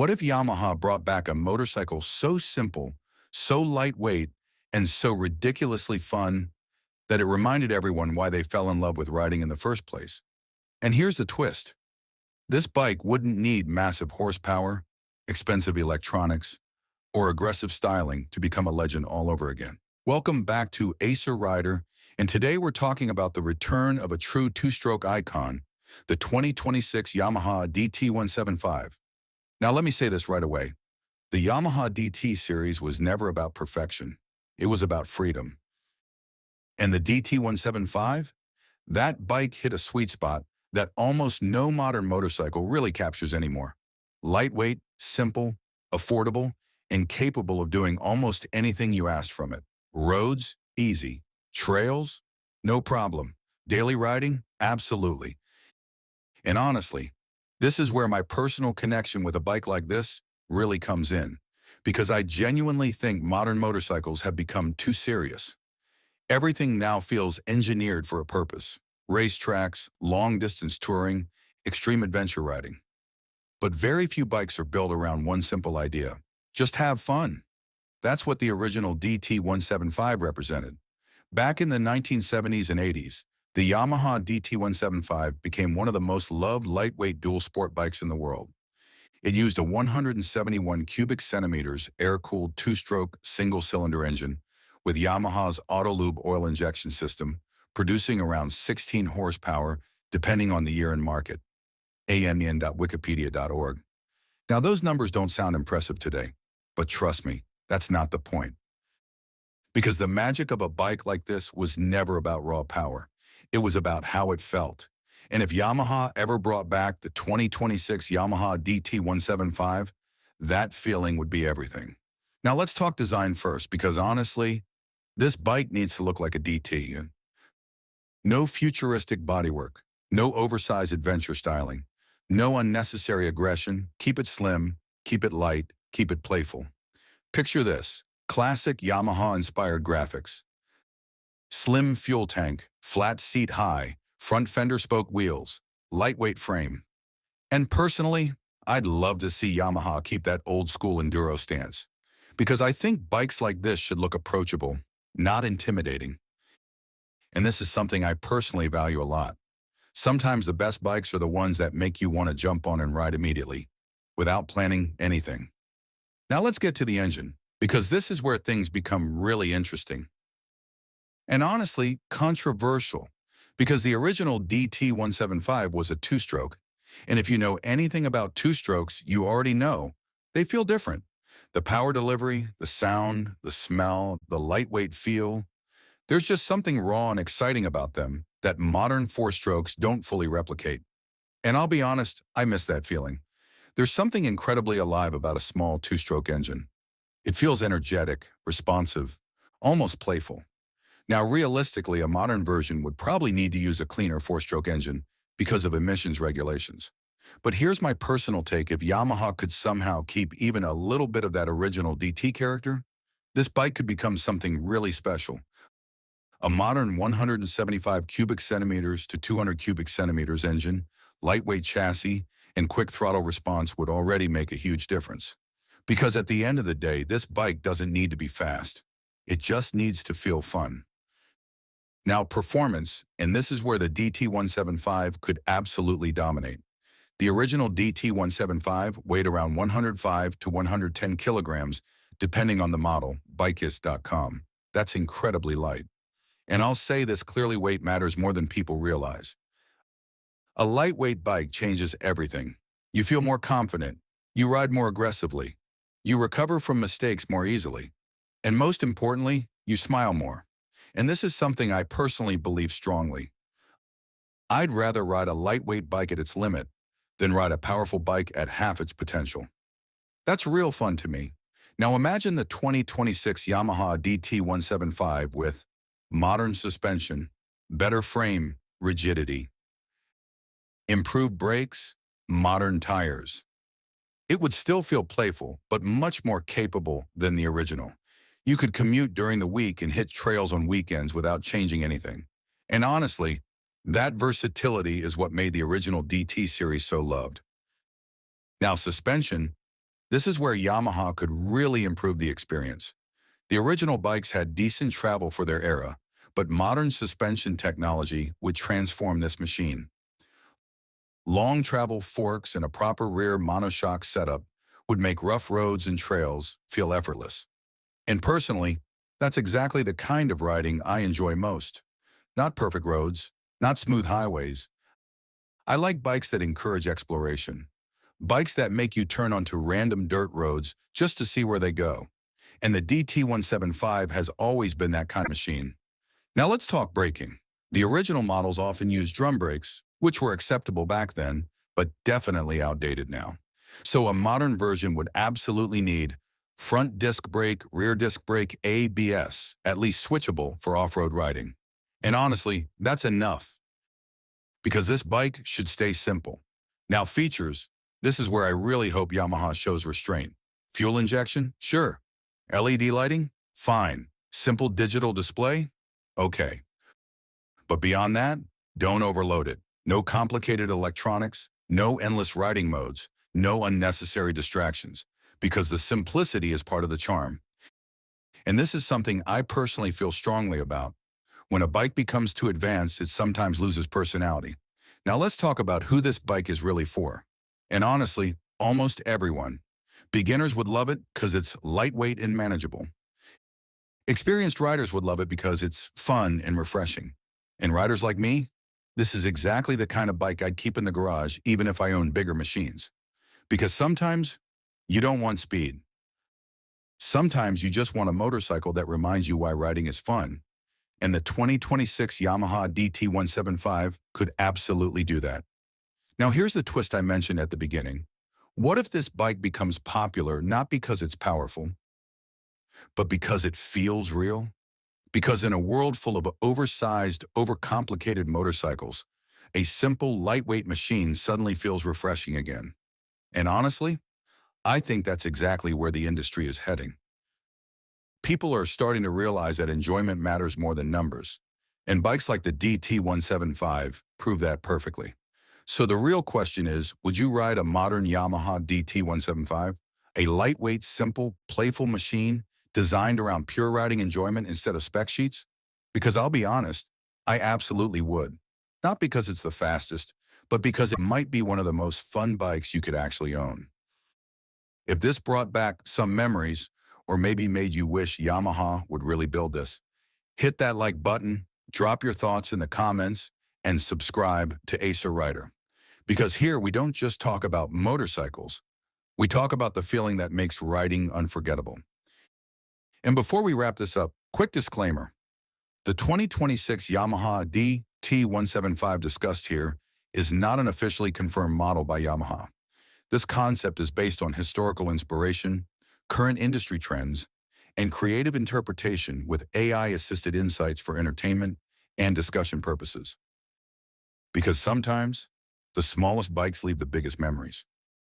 What if Yamaha brought back a motorcycle so simple, so lightweight, and so ridiculously fun that it reminded everyone why they fell in love with riding in the first place? And here's the twist. This bike wouldn't need massive horsepower, expensive electronics, or aggressive styling to become a legend all over again. Welcome back to Acer Rider, and today we're talking about the return of a true two-stroke icon, the 2026 Yamaha DT175. Now let me say this right away. The Yamaha DT series was never about perfection. It was about freedom. And the DT175? That bike hit a sweet spot that almost no modern motorcycle really captures anymore. Lightweight, simple, affordable, and capable of doing almost anything you asked from it. Roads? Easy. Trails? No problem. Daily riding? Absolutely. And honestly, this is where my personal connection with a bike like this really comes in, because I genuinely think modern motorcycles have become too serious. Everything now feels engineered for a purpose. Racetracks, long-distance touring, extreme adventure riding. But very few bikes are built around one simple idea. Just have fun. That's what the original DT175 represented. Back in the 1970s and 80s, the Yamaha DT175 became one of the most loved lightweight dual sport bikes in the world. It used a 171 cubic centimeters air-cooled two-stroke single-cylinder engine with Yamaha's Autolube oil injection system, producing around 16 horsepower depending on the year and market. amn.wikipedia.org. Now those numbers don't sound impressive today, but trust me, that's not the point. Because the magic of a bike like this was never about raw power. It was about how it felt. And if Yamaha ever brought back the 2026 Yamaha DT175, that feeling would be everything. Now let's talk design first, because honestly, this bike needs to look like a DT. No futuristic bodywork, no oversized adventure styling, no unnecessary aggression. Keep it slim, keep it light, keep it playful. Picture this: classic Yamaha-inspired graphics. Slim fuel tank, flat seat high, front fender spoke wheels, lightweight frame. And personally, I'd love to see Yamaha keep that old school enduro stance, because I think bikes like this should look approachable, not intimidating. And this is something I personally value a lot. Sometimes the best bikes are the ones that make you want to jump on and ride immediately, without planning anything. Now let's get to the engine, because this is where things become really interesting. And honestly, controversial, because the original DT175 was a two-stroke, and if you know anything about two-strokes, you already know they feel different. The power delivery, the sound, the smell, the lightweight feel, there's just something raw and exciting about them that modern four-strokes don't fully replicate. And I'll be honest, I miss that feeling. There's something incredibly alive about a small two-stroke engine. It feels energetic, responsive, almost playful. Now, realistically, a modern version would probably need to use a cleaner four-stroke engine because of emissions regulations. But here's my personal take: if Yamaha could somehow keep even a little bit of that original DT character, this bike could become something really special. A modern 175 cubic centimeters to 200 cubic centimeters engine, lightweight chassis, and quick throttle response would already make a huge difference. Because at the end of the day, this bike doesn't need to be fast. It just needs to feel fun. Now, performance, and this is where the DT175 could absolutely dominate. The original DT175 weighed around 105 to 110 kilograms, depending on the model, Bikeist.com. That's incredibly light. And I'll say this clearly: weight matters more than people realize. A lightweight bike changes everything. You feel more confident, you ride more aggressively, you recover from mistakes more easily, and most importantly, you smile more. And this is something I personally believe strongly. I'd rather ride a lightweight bike at its limit than ride a powerful bike at half its potential. That's real fun to me. Now imagine the 2026 Yamaha DT175 with modern suspension, better frame rigidity, improved brakes, modern tires. It would still feel playful, but much more capable than the original. You could commute during the week and hit trails on weekends without changing anything. And honestly, that versatility is what made the original DT series so loved. Now, suspension, This is where Yamaha could really improve the experience. The original bikes had decent travel for their era, but modern suspension technology would transform this machine. Long travel forks and a proper rear monoshock setup would make rough roads and trails feel effortless. And personally, that's exactly the kind of riding I enjoy most. Not perfect roads, not smooth highways. I like bikes that encourage exploration. Bikes that make you turn onto random dirt roads just to see where they go. And the DT175 has always been that kind of machine. Now let's talk braking. The original models often used drum brakes, which were acceptable back then, but definitely outdated now. So a modern version would absolutely need front disc brake, rear disc brake, ABS, at least switchable for off-road riding. And honestly, that's enough, because this bike should stay simple. Now features, this is where I really hope Yamaha shows restraint. Fuel injection? Sure. LED lighting? Fine. Simple digital display? Okay. But beyond that, don't overload it. No complicated electronics, no endless riding modes, no unnecessary distractions, because the simplicity is part of the charm. And this is something I personally feel strongly about. When a bike becomes too advanced, it sometimes loses personality. Now let's talk about who this bike is really for. And honestly, almost everyone. Beginners would love it because it's lightweight and manageable. Experienced riders would love it because it's fun and refreshing. And riders like me, this is exactly the kind of bike I'd keep in the garage even if I owned bigger machines. Because sometimes you don't want speed. Sometimes you just want a motorcycle that reminds you why riding is fun. And the 2026 Yamaha DT175 could absolutely do that. Now here's the twist I mentioned at the beginning. What if this bike becomes popular not because it's powerful, but because it feels real? Because in a world full of oversized, overcomplicated motorcycles, a simple, lightweight machine suddenly feels refreshing again. And honestly, I think that's exactly where the industry is heading. People are starting to realize that enjoyment matters more than numbers, and bikes like the DT175 prove that perfectly. So the real question is, would you ride a modern Yamaha DT175? A lightweight, simple, playful machine designed around pure riding enjoyment instead of spec sheets? Because I'll be honest, I absolutely would. Not because it's the fastest, but because it might be one of the most fun bikes you could actually own. If this brought back some memories, or maybe made you wish Yamaha would really build this, hit that like button, drop your thoughts in the comments, and subscribe to Acer Rider. Because here we don't just talk about motorcycles, we talk about the feeling that makes riding unforgettable. And before we wrap this up, quick disclaimer. The 2026 Yamaha DT175 discussed here is not an officially confirmed model by Yamaha. This concept is based on historical inspiration, current industry trends, and creative interpretation with AI-assisted insights for entertainment and discussion purposes. Because sometimes, the smallest bikes leave the biggest memories.